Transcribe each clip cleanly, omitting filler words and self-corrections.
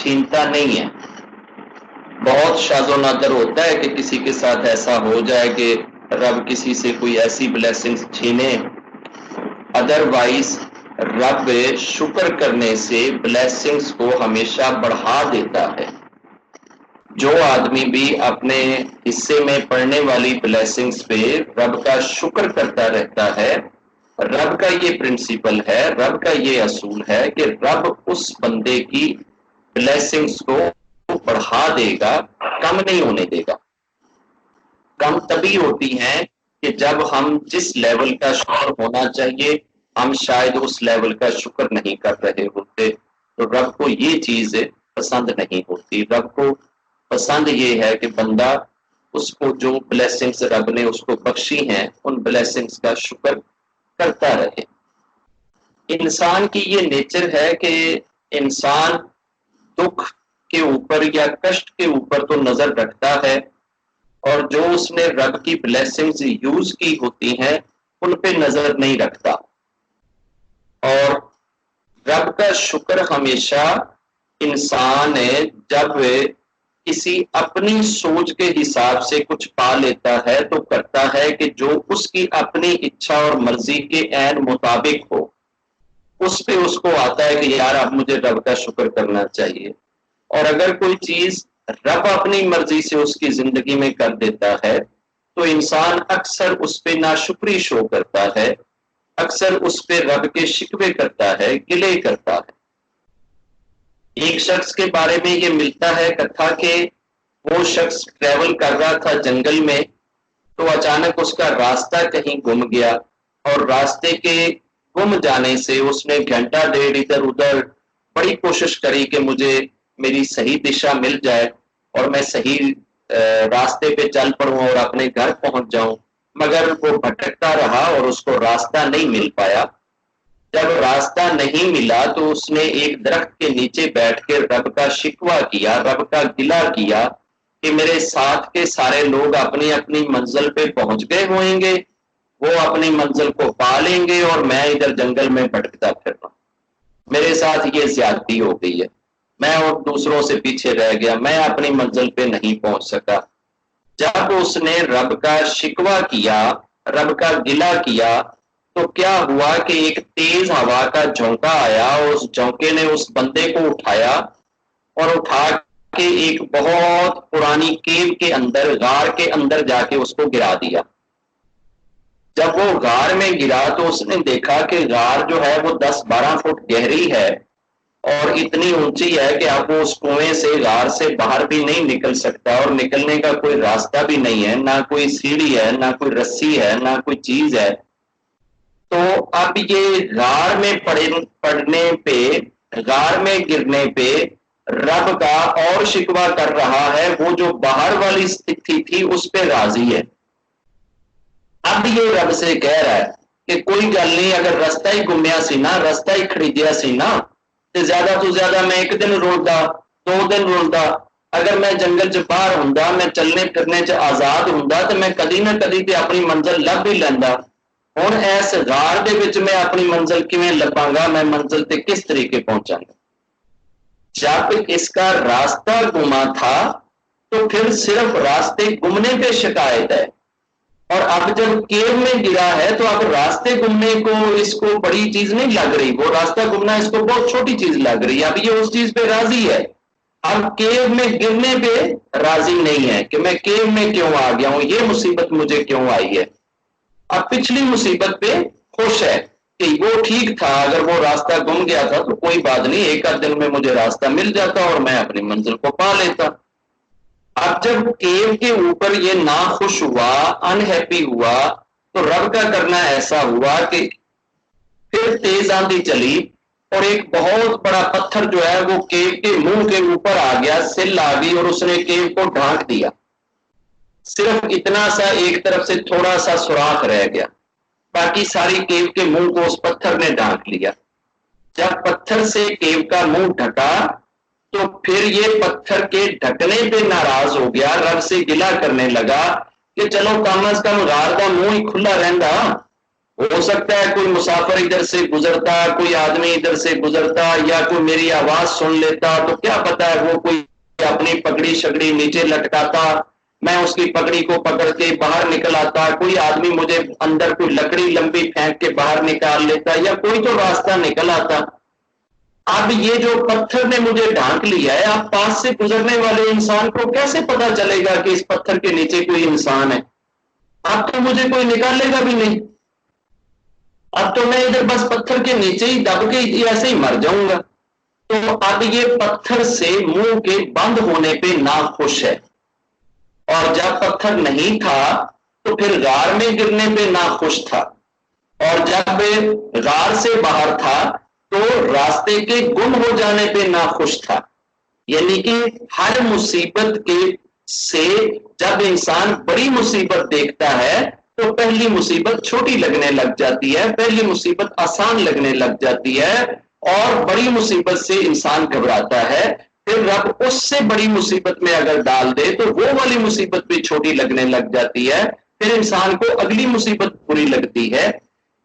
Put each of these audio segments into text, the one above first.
چھینتا نہیں ہے. بہت شاذ و نادر ہوتا ہے کہ کسی کے ساتھ ایسا ہو جائے کہ رب کسی سے کوئی ایسی بلیسنگز چھینے. ادروائز رب شکر کرنے سے بلیسنگز کو ہمیشہ بڑھا دیتا ہے. جو آدمی بھی اپنے حصے میں پڑنے والی بلیسنگز پہ رب کا شکر کرتا رہتا ہے، رب کا یہ پرنسپل ہے، رب کا یہ اصول ہے کہ رب اس بندے کی بلیسنگز کو بڑھا دے گا، کم نہیں ہونے دے گا. کم تبھی ہوتی ہیں کہ جب ہم جس لیول کا شکر ہونا چاہیے ہم شاید اس لیول کا شکر نہیں کر رہے ہوتے. تو رب کو یہ چیز پسند نہیں ہوتی. رب کو پسند یہ ہے کہ بندہ اس کو جو بلیسنگز رب نے اس کو بخشی ہیں ان بلیسنگز کا شکر کرتا رہے. انسان کی یہ نیچر ہے کہ انسان دکھ کے اوپر یا کشٹ کے اوپر تو نظر رکھتا ہے، اور جو اس نے رب کی بلیسنگز یوز کی ہوتی ہیں ان پہ نظر نہیں رکھتا. اور رب کا شکر ہمیشہ انسان جب کسی اپنی سوچ کے حساب سے کچھ پا لیتا ہے تو کرتا ہے کہ جو اس کی اپنی اچھا اور مرضی کے عین مطابق ہو، اس پہ اس کو آتا ہے کہ یار اب مجھے رب کا شکر کرنا چاہیے. اور اگر کوئی چیز رب اپنی مرضی سے اس کی زندگی میں کر دیتا ہے تو انسان اکثر اس پہ ناشکری شو کرتا ہے، اکثر اس پہ رب کے شکوے کرتا ہے، گلے کرتا ہے. ایک شخص کے بارے میں یہ ملتا ہے کتھا کہ وہ شخص ٹریول کر رہا تھا جنگل میں، تو اچانک اس کا راستہ کہیں گم گیا، اور راستے کے گم جانے سے اس نے گھنٹہ ڈیڑھ ادھر ادھر بڑی کوشش کری کہ مجھے میری صحیح دشا مل جائے اور میں صحیح راستے پہ چل پڑوں اور اپنے گھر پہنچ جاؤں، مگر وہ بھٹکتا رہا اور اس کو راستہ نہیں مل پایا. جب راستہ نہیں ملا تو اس نے ایک درخت کے نیچے بیٹھ کے رب کا شکوہ کیا، رب کا گلہ کیا کہ میرے ساتھ کے سارے لوگ اپنی اپنی منزل پہ پہنچ گئے ہوئیں گے، وہ اپنی منزل کو پا لیں گے اور میں ادھر جنگل میں بھٹکتا پھر رہا ہوں. میرے ساتھ یہ زیادتی ہو گئی ہے، میں اور دوسروں سے پیچھے رہ گیا، میں اپنی منزل پہ نہیں پہنچ سکا. جب اس نے رب کا شکوہ کیا، رب کا گلہ کیا، تو کیا ہوا کہ ایک تیز ہوا کا جھونکا آیا اور اس جھونکے نے اس بندے کو اٹھایا اور اٹھا کے ایک بہت پرانی کیو کے اندر، غار کے اندر جا کے اس کو گرا دیا. جب وہ غار میں گرا تو اس نے دیکھا کہ غار جو ہے وہ 10-12 فٹ گہری ہے اور اتنی اونچی ہے کہ اب وہ اس کنویں سے، غار سے باہر بھی نہیں نکل سکتا، اور نکلنے کا کوئی راستہ بھی نہیں ہے، نہ کوئی سیڑھی ہے، نہ کوئی رسی ہے، نہ کوئی چیز ہے. تو اب یہ غار میں پڑنے پہ، غار میں گرنے پہ رب کا اور شکوہ کر رہا ہے، وہ جو باہر والی استھتی تھی اس پہ راضی ہے. اب یہ رب سے کہہ رہا ہے کہ کوئی گل نہیں، اگر رستہ ہی گمیا سی نا، رستہ ہی خریدیا سی نا، تو زیادہ میں 1 دن رولدا، 2 دن رولدا. اگر میں جنگل چ باہر ہوں، میں چلنے پھرنے چ آزاد ہوں تو میں کدی نہ کدی تے اپنی منزل لب ہی لینا. ہوں اس غار دے وچ میں اپنی منزل کیویں لباں گا، میں منزل تے کس طریقے پہنچاں گا. جب اس کا راستہ گما تھا تو پھر صرف راستے گمنے پہ شکایت ہے، اور اب جب کیو میں گرا ہے تو اب راستے گمنے کو اس کو بڑی چیز نہیں لگ رہی، وہ راستہ گمنا اس کو بہت چھوٹی چیز لگ رہی ہے. اب یہ اس چیز پہ راضی ہے، اب کیو میں گرنے پہ راضی نہیں ہے کہ میں کیو میں کیوں آ گیا ہوں، یہ مصیبت مجھے کیوں آئی ہے. اب پچھلی مصیبت پہ خوش ہے کہ وہ ٹھیک تھا، اگر وہ راستہ گم گیا تھا تو کوئی بات نہیں، 1 دن میں مجھے راستہ مل جاتا اور میں اپنی منزل کو پا لیتا. اب جب کیو کے اوپر یہ ناخوش ہوا، انہیپی ہوا، تو رب کا کرنا ایسا ہوا کہ پھر تیز آندھی چلی اور ایک بہت بڑا پتھر جو ہے وہ کیو کے منہ کے اوپر آ گیا، سل آ گئی اور اس نے کیو کو ڈھانک دیا. صرف اتنا سا ایک طرف سے تھوڑا سا سوراخ رہ گیا، باقی ساری کیو کے منہ کو اس پتھر نے ڈھانک لیا. جب پتھر سے کیو کا منہ ڈھکا تو پھر یہ پتھر کے ڈھکنے پہ ناراض ہو گیا، رب سے گلہ کرنے لگا کہ چلو کم از کم غار کا منہ ہی کھلا رہندا، ہو سکتا ہے کوئی مسافر ادھر سے گزرتا، کوئی آدمی ادھر سے گزرتا، یا کوئی میری آواز سن لیتا، تو کیا پتا ہے وہ کوئی اپنی پگڑی شگڑی نیچے لٹکاتا، میں اس کی پگڑی کو پکڑ کے باہر نکل آتا، کوئی آدمی مجھے اندر کوئی لکڑی لمبی پھینک کے باہر نکال لیتا، یا کوئی تو راستہ نکل آتا۔ اب یہ جو پتھر نے مجھے ڈھانک لیا ہے، اب پاس سے گزرنے والے انسان کو کیسے پتا چلے گا کہ اس پتھر کے نیچے کوئی انسان ہے؟ اب تو مجھے کوئی نکالے گا بھی نہیں، اب تو میں ادھر بس پتھر کے نیچے ہی دب کے ایسے ہی مر جاؤں گا۔ تو اب یہ پتھر سے منہ کے بند ہونے پہ ناخوش ہے، اور جب پتھر نہیں تھا تو پھر غار میں گرنے پہ ناخوش تھا، اور جب غار سے باہر تھا تو راستے کے گم ہو جانے پہ ناخوش تھا۔ یعنی کہ ہر مصیبت کے سے جب انسان بڑی مصیبت دیکھتا ہے تو پہلی مصیبت چھوٹی لگنے لگ جاتی ہے، پہلی مصیبت آسان لگنے لگ جاتی ہے، اور بڑی مصیبت سے انسان گھبراتا ہے، پھر رب اس سے بڑی مصیبت میں اگر ڈال دے تو وہ والی مصیبت بھی چھوٹی لگنے لگ جاتی ہے، پھر انسان کو اگلی مصیبت بری لگتی ہے۔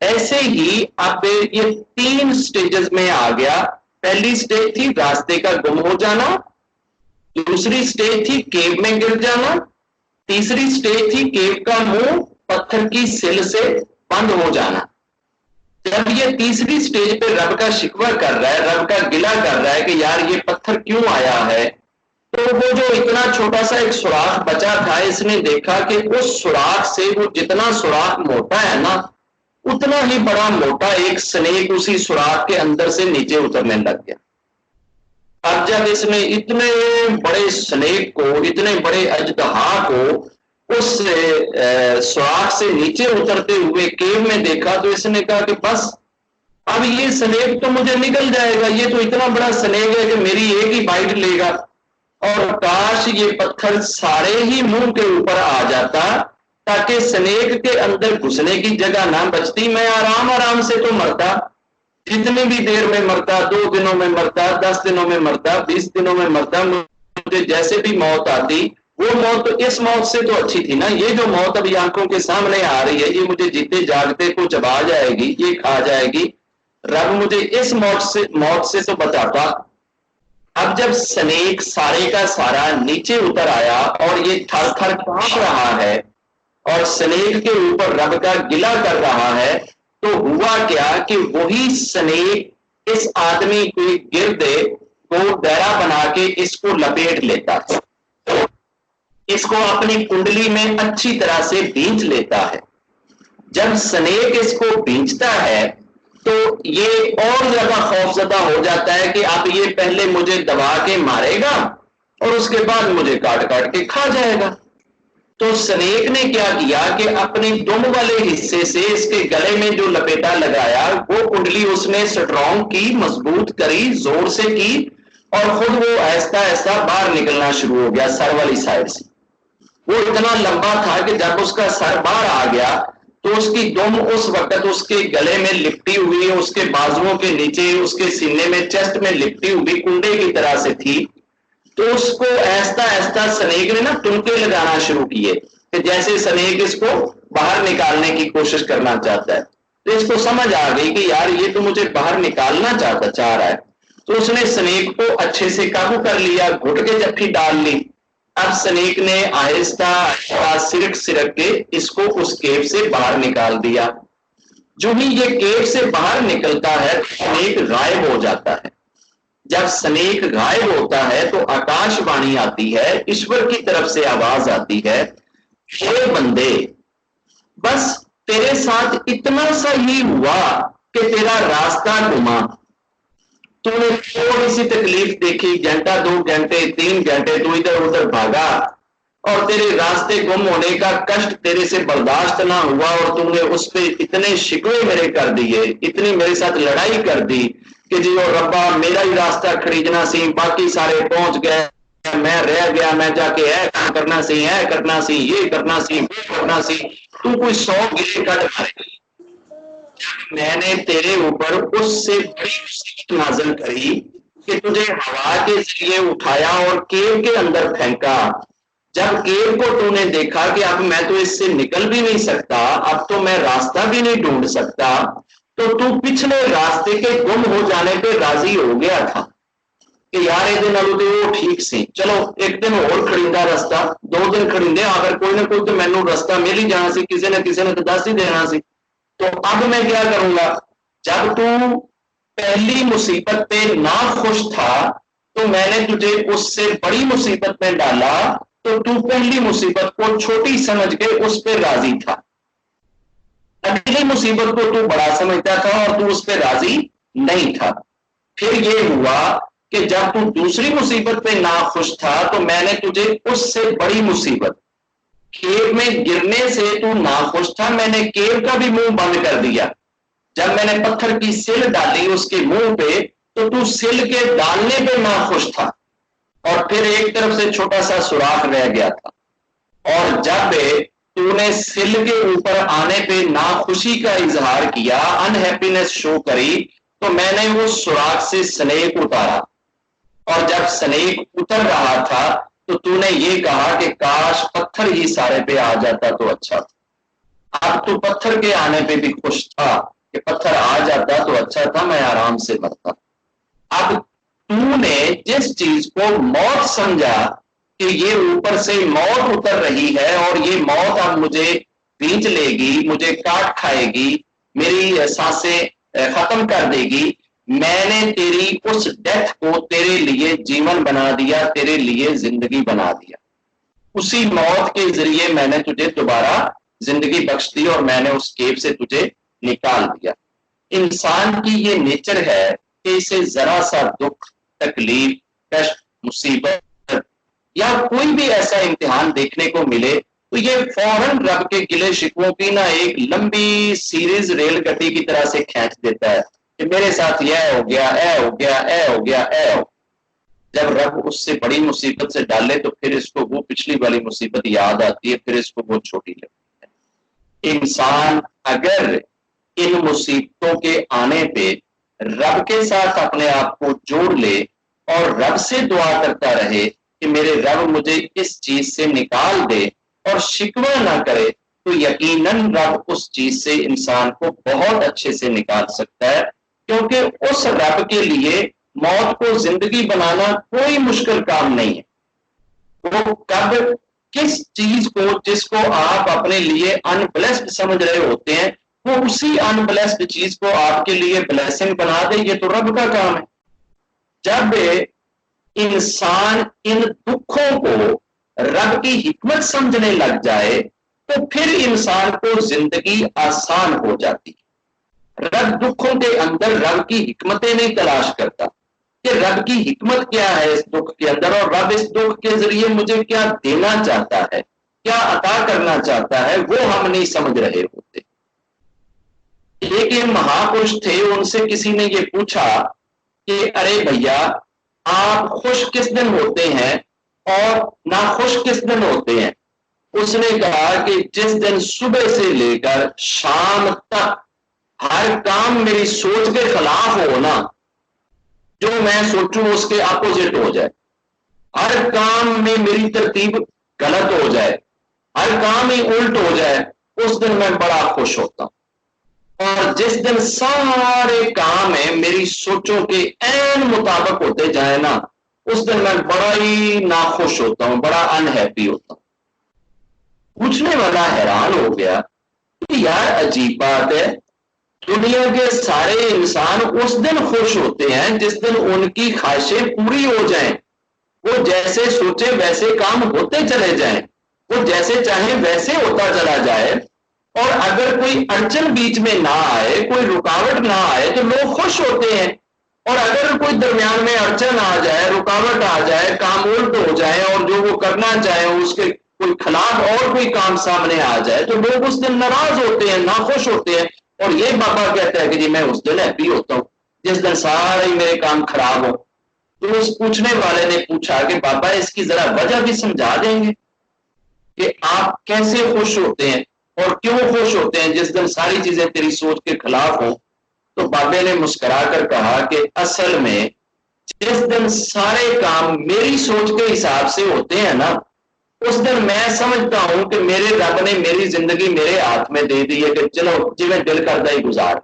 ایسے ہی اب یہ 3 سٹیجز میں آ گیا۔ پہلی سٹیج تھی راستے کا گم ہو جانا، دوسری سٹیج تھی کیو میں گر جانا، تیسری سٹیج تھی کیو کا منہ پتھر کی سل سے بند ہو جانا۔ جب یہ تیسری سٹیج پہ رب کا شکوہ کر رہا ہے، رب کا گلہ کر رہا ہے کہ یار یہ پتھر کیوں آیا ہے، تو وہ جو اتنا چھوٹا سا ایک سوراخ بچا تھا، اس نے دیکھا کہ اس سوراخ سے وہ جتنا سوراخ موٹا ہے نا، اتنا ہی بڑا موٹا ایک سنیک اسی سوراخ کے اندر سے نیچے اترنے لگ گیا۔ اب جب اس نے اتنے بڑے سنیک کو، اتنے بڑے اژدہا کو اس سوراخ سے نیچے اترتے ہوئے کیو میں دیکھا، تو اس نے کہا کہ بس اب یہ سنیک تو مجھے نکل جائے گا، یہ تو اتنا بڑا سنیک ہے کہ میری ایک ہی بائٹ لے گا، اور کاش یہ پتھر سارے ہی منہ کے اوپر آ جاتا تاکہ سنیک کے اندر گھسنے کی جگہ نہ بچتی، میں آرام آرام سے تو مرتا، جتنی بھی دیر میں مرتا، 2 دنوں میں مرتا، 10 دنوں میں مرتا، 20 دنوں میں مرتا، مجھے جیسے بھی موت آتی، وہ موت تو اس موت سے تو اچھی تھی نا، یہ جو موت ابھی آنکھوں کے سامنے آ رہی ہے، یہ مجھے جیتے جاگتے کو چبا جائے گی، یہ کھا جائے گی، رب مجھے اس موت سے تو بچاتا۔ اب جب سنیک سارے کا سارا نیچے اتر آیا اور یہ تھر تھر کانپ رہا ہے اور سنیک کے اوپر رب کا گلہ کر رہا ہے، تو ہوا کیا کہ وہی سنیک اس آدمی کو گرد کو ڈیرا بنا کے اس کو لپیٹ لیتا ہے، اس کو اپنی کنڈلی میں اچھی طرح سے بینچ لیتا ہے۔ جب سنیک اس کو بینچتا ہے تو یہ اور زیادہ خوفزدہ ہو جاتا ہے کہ اب یہ پہلے مجھے دبا کے مارے گا اور اس کے بعد مجھے کاٹ کاٹ کے کھا جائے گا۔ تو سنیک نے کیا کیا کہ اپنی دم والے حصے سے اس کے گلے میں جو لپیٹا لگایا، وہ کنڈلی اس نے سٹرونگ کی، مضبوط کری، زور سے کی، اور خود وہ ایسا ایسا باہر نکلنا شروع ہو گیا سر والی سائڈ سے۔ وہ اتنا لمبا تھا کہ جب اس کا سر باہر آ گیا تو اس کی دم اس وقت اس کے گلے میں لپٹی ہوئی، اس کے بازوؤں کے نیچے، اس کے سینے میں، چیسٹ میں لپٹی ہوئی کنڈے کی طرح سے تھی۔ تو اس کو ایسا ایسا سنیک نے نا ٹنکے لگانا شروع کیے کہ جیسے سنیک اس کو باہر نکالنے کی کوشش کرنا چاہتا ہے۔ تو اس کو سمجھ آ گئی کہ یار یہ تو مجھے باہر نکالنا چاہ رہا ہے، تو اس نے سنیک کو اچھے سے قابو کر لیا، گھٹ کے جپھی ڈال لی۔ اب سنیک نے آہستہ سرک سرک کے اس کو اس کیو سے باہر نکال دیا۔ جو ہی یہ کیو سے باہر نکلتا ہے سنیک غائب ہو جاتا ہے۔ جب سنیک غائب ہوتا ہے تو آکاش وانی آتی ہے، ایشور کی طرف سے آواز آتی ہے، اے بندے بس تیرے ساتھ اتنا سا ہی ہوا کہ تیرا راستہ گما، تو نے تھوڑی سی تکلیف دیکھی، گھنٹہ 2 گھنٹے 3 گھنٹے تو ادھر ادھر بھاگا، اور تیرے راستے گم ہونے کا کشٹ تیرے سے برداشت نہ ہوا، اور تم نے اس پہ اتنے شکوے میرے کر دیے، اتنی میرے ساتھ لڑائی کر دی کہ جی او ربا میرا ہی راستہ خریدنا سی، باقی سارے پہنچ گئے، میں رہ گیا، میں جا کے اے کام کرنا سی، اے کرنا سی، یہ کرنا سی، وہ کرنا سی، تو کوئی 100 گلے کٹ مارے۔ میں نے تیرے اوپر اس سے بڑی مصیبت نازل کری کہ تجھے ہوا کے ذریعے اٹھایا اور کیو کے اندر پھینکا، جب کیو کو تو نے دیکھا کہ اب میں تو اس سے نکل بھی نہیں سکتا، اب تو میں راستہ بھی نہیں ڈھونڈ سکتا، تو پچھلے راستے کے گم ہو جانے پہ راضی ہو گیا تھا کہ یار یہ تو وہ ٹھیک سی، چلو ایک دن اور کھڑیندا رستہ، 2 دن کھڑیندے، اگر کوئی نہ کوئی تو مینوں رستہ مل ہی جانا سی، کسی نے تو دس ہی دینا سی، تو اب میں کیا کروں گا؟ جب تو پہلی مصیبت پہ نہ خوش تھا تو میں نے تجھے اس سے بڑی مصیبت میں ڈالا، تو پہلی مصیبت کو چھوٹی سمجھ کے اس پہ راضی تھا، اگلی مصیبت کو تو بڑا سمجھتا تھا اور تو اس پہ راضی نہیں تھا۔ پھر یہ ہوا کہ جب تو دوسری مصیبت پہ ناخوش تھا تو میں نے تجھے اس سے بڑی مصیبت، کیو میں گرنے سے تو ناخوش تھا، میں نے کیو کا بھی منہ بند کر دیا، جب میں نے پتھر کی سل ڈالی اس کے منہ پہ تو سل کے ڈالنے پہ ناخوش تھا، اور پھر ایک طرف سے چھوٹا سا سوراخ رہ گیا تھا، اور جب تو نے سل کے اوپر آنے پہ ناخوشی کا اظہار کیا، انہیپینس شو کری، تو میں نے اس سوراخ سے سنیک اتارا، اور جب سنیک اتر رہا تھا تو نے یہ کہا کہ کاش پتھر ہی سارے پہ آ جاتا تو اچھا تھا۔ اب تو پتھر کے آنے پہ بھی خوش تھا کہ پتھر آ جاتا تو اچھا تھا، میں آرام سے مرتا۔ اب تو نے جس چیز کو موت سمجھا کہ یہ اوپر سے موت اتر رہی ہے اور یہ موت اب مجھے بینچ لے گی، مجھے کاٹ کھائے گی، میری سانسیں ختم کر دے گی، میں نے تیری اس ڈیتھ کو تیرے لیے جیون بنا دیا، تیرے لیے زندگی بنا دیا، اسی موت کے ذریعے میں نے تجھے دوبارہ زندگی بخش دی اور میں نے اس کیو سے تجھے نکال دیا۔ انسان کی یہ نیچر ہے کہ اسے ذرا سا دکھ، تکلیف، کشٹ، مصیبت یا کوئی بھی ایسا امتحان دیکھنے کو ملے تو یہ فوراً رب کے گلے شکووں کی نہ ایک لمبی سیریز ریل گڈی کی طرح سے کھینچ دیتا ہے کہ میرے ساتھ یہ ہو گیا، اے ہو گیا، اے ہو گیا، اے ہو۔ جب رب اس سے بڑی مصیبت سے ڈالے تو پھر اس کو وہ پچھلی والی مصیبت یاد آتی ہے، پھر اس کو وہ چھوٹی لگتی ہے۔ انسان اگر ان مصیبتوں کے آنے پہ رب کے ساتھ اپنے آپ کو جوڑ لے اور رب سے دعا کرتا رہے کہ میرے رب مجھے اس چیز سے نکال دے اور شکوہ نہ کرے، تو یقیناً رب اس چیز سے انسان کو بہت اچھے سے نکال سکتا ہے، کیونکہ اس رب کے لیے موت کو زندگی بنانا کوئی مشکل کام نہیں ہے۔ وہ کب کس چیز کو، جس کو آپ اپنے لیے ان بلیسڈ سمجھ رہے ہوتے ہیں، وہ اسی ان بلیسڈ چیز کو آپ کے لیے بلیسنگ بنا دے، یہ تو رب کا کام ہے۔ جب انسان ان دکھوں کو رب کی حکمت سمجھنے لگ جائے تو پھر انسان کو زندگی آسان ہو جاتی ہے۔ رب دکھوں کے اندر رب کی حکمتیں نہیں تلاش کرتا کہ رب کی حکمت کیا ہے اس دکھ کے اندر، اور رب اس دکھ کے ذریعے مجھے کیا دینا چاہتا ہے، کیا عطا کرنا چاہتا ہے، وہ ہم نہیں سمجھ رہے ہوتے۔ لیکن مہاپرش تھے، ان سے کسی نے یہ پوچھا کہ ارے بھیا آپ خوش کس دن ہوتے ہیں اور ناخوش کس دن ہوتے ہیں؟ اس نے کہا کہ جس دن صبح سے لے کر شام تک ہر کام میری سوچ کے خلاف ہو نا، جو میں سوچوں اس کے اپوزٹ ہو جائے، ہر کام میں میری ترتیب غلط ہو جائے، ہر کام ہی الٹ ہو جائے، اس دن میں بڑا خوش ہوتا ہوں۔ اور جس دن سارے کام ہیں میری سوچوں کے عین مطابق ہوتے جائیں نا، اس دن میں بڑا ہی ناخوش ہوتا ہوں، بڑا انہیپی ہوتا ہوں۔ پوچھنے والا حیران ہو گیا کہ یار عجیب بات ہے، دنیا کے سارے انسان اس دن خوش ہوتے ہیں جس دن ان کی خواہشیں پوری ہو جائیں، وہ جیسے سوچے ویسے کام ہوتے چلے جائیں، وہ جیسے چاہیں ویسے ہوتا چلا جائے، اور اگر کوئی اڑچن بیچ میں نہ آئے، کوئی رکاوٹ نہ آئے تو لوگ خوش ہوتے ہیں، اور اگر کوئی درمیان میں اڑچن آ جائے، رکاوٹ آ جائے، کام الٹ ہو جائے اور جو وہ کرنا چاہے اس کے کوئی خلاف اور کوئی کام سامنے آ جائے تو لوگ اس دن ناراض ہوتے ہیں، ناخوش ہوتے ہیں۔ اور یہ بابا کہتا ہے کہ جی میں اس دن ہیپی ہوتا ہوں جس دن سارے میرے کام خراب ہو۔ تو اس پوچھنے والے نے پوچھا کہ بابا اس کی ذرا وجہ بھی سمجھا دیں گے کہ آپ کیسے خوش ہوتے ہیں اور کیوں خوش ہوتے ہیں جس دن ساری چیزیں تیری سوچ کے خلاف ہوں؟ تو بابے نے مسکرا کر کہا کہ اصل میں جس دن سارے کام میری سوچ کے حساب سے ہوتے ہیں نا، اس دن میں سمجھتا ہوں کہ میرے رب نے میری زندگی میرے ہاتھ میں دے دی ہے کہ چلو جی میں دل کرتا ہی گزار.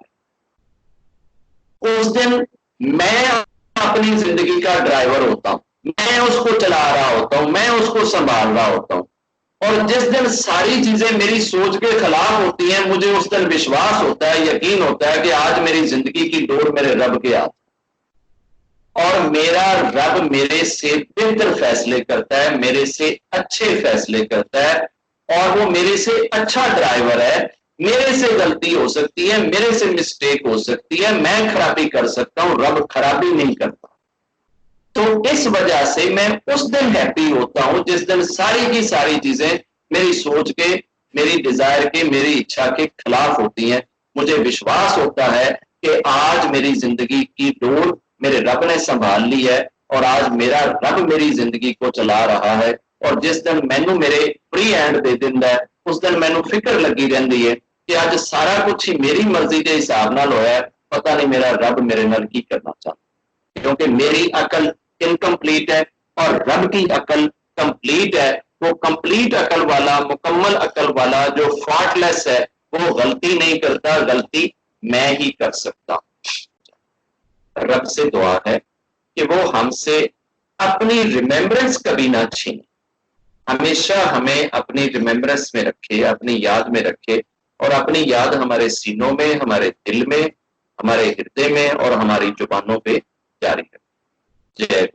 اس دن میں اپنی زندگی کا ڈرائیور ہوتا ہوں, میں اس کو چلا رہا ہوتا ہوں, میں اس کو سنبھال رہا ہوتا ہوں. اور جس دن ساری چیزیں میری سوچ کے خلاف ہوتی ہیں, مجھے اس دن وشواس ہوتا ہے, یقین ہوتا ہے کہ آج میری زندگی کی ڈور میرے رب کے ہاتھ, اور میرا رب میرے سے بہتر فیصلے کرتا ہے, میرے سے اچھے فیصلے کرتا ہے, اور وہ میرے سے اچھا ڈرائیور ہے. میرے سے غلطی ہو سکتی ہے, میرے سے مسٹیک ہو سکتی ہے, میں خرابی کر سکتا ہوں, رب خرابی نہیں کرتا. تو اس وجہ سے میں اس دن ہیپی ہوتا ہوں جس دن ساری کی ساری چیزیں میری سوچ کے, میری ڈیزائر کے, میری اچھا کے خلاف ہوتی ہیں. مجھے وشواس ہوتا ہے کہ آج میری زندگی کی ڈور میرے رب نے سنبھال لی ہے, اور آج میرا رب میری زندگی کو چلا رہا ہے. اور جس دن مینو میرے فری ہینڈ دے دیندا ہے, اس دن مینو فکر لگی رہندی ہے کہ اج سارا کچھ ہی میری مرضی کے حساب نال ہویا ہے, پتہ نہیں میرا رب میرے نال کی کرنا چاہتا, کیونکہ میری عقل انکمپلیٹ ہے اور رب کی عقل کمپلیٹ ہے. وہ کمپلیٹ عقل والا, مکمل عقل والا, جو فالٹ لیس ہے, وہ غلطی نہیں کرتا, غلطی میں ہی کر سکتا ہوں. رب سے دعا ہے کہ وہ ہم سے اپنی ریمیمبرنس کبھی نہ چھینے, ہمیشہ ہمیں اپنی ریمیمبرنس میں رکھے, اپنی یاد میں رکھے, اور اپنی یاد ہمارے سینوں میں, ہمارے دل میں, ہمارے ہردے میں اور ہماری زبانوں پہ جاری رکھے. جے